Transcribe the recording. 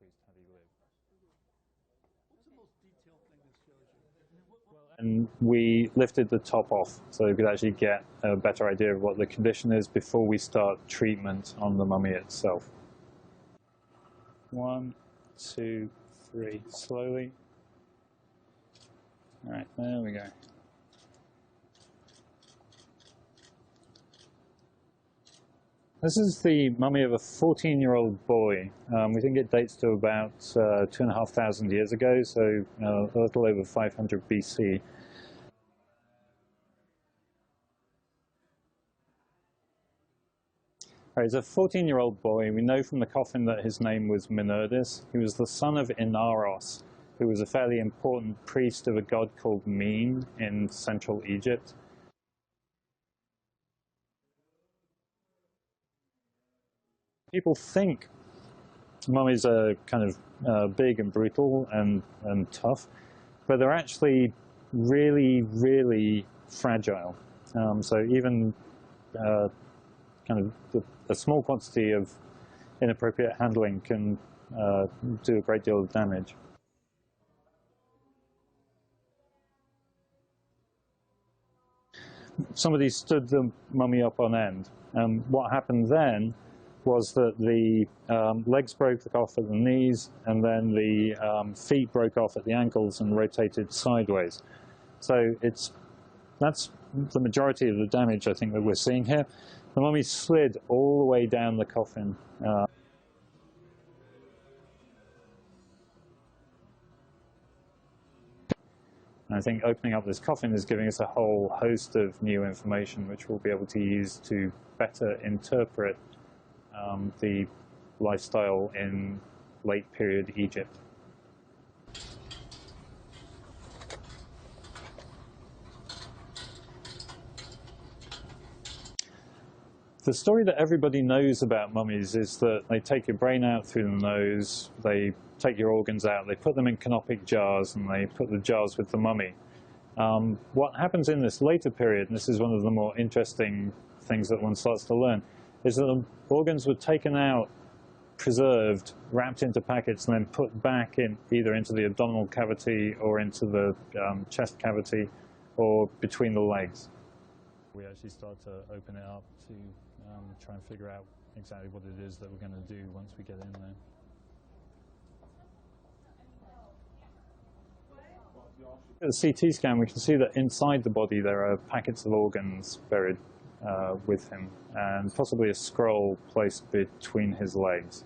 priest had he lived. What's the most detailed thing this shows you? And we lifted the top off so we could actually get a better idea of what the condition is before we start treatment on the mummy itself. 1, 2, 3, slowly. All right, there we go. This is the mummy of a 14-year-old boy. We think it dates to about 2,500 years ago, so a little over 500 BC. Right, he's a 14-year-old boy. We know from the coffin that his name was Minerdis. He was the son of Inaros, who was a fairly important priest of a god called Min in central Egypt. People think mummies are kind of big and brutal and tough, but they're actually really, really fragile. So even kind of a small quantity of inappropriate handling can do a great deal of damage. Somebody stood the mummy up on end, and what happened then was that the legs broke off at the knees, and then the feet broke off at the ankles and rotated sideways. So that's the majority of the damage, I think, that we're seeing here. The mummy slid all the way down the coffin. I think opening up this coffin is giving us a whole host of new information which we'll be able to use to better interpret the lifestyle in late period Egypt. The story that everybody knows about mummies is that they take your brain out through the nose, they take your organs out, they put them in canopic jars, and they put the jars with the mummy. What happens in this later period, and this is one of the more interesting things that one starts to learn, is that the organs were taken out, preserved, wrapped into packets, and then put back in either into the abdominal cavity or into the chest cavity or between the legs. We actually start to open it up to try and figure out exactly what it is that we're going to do once we get in there. At the CT scan, we can see that inside the body there are packets of organs buried with him, and possibly a scroll placed between his legs.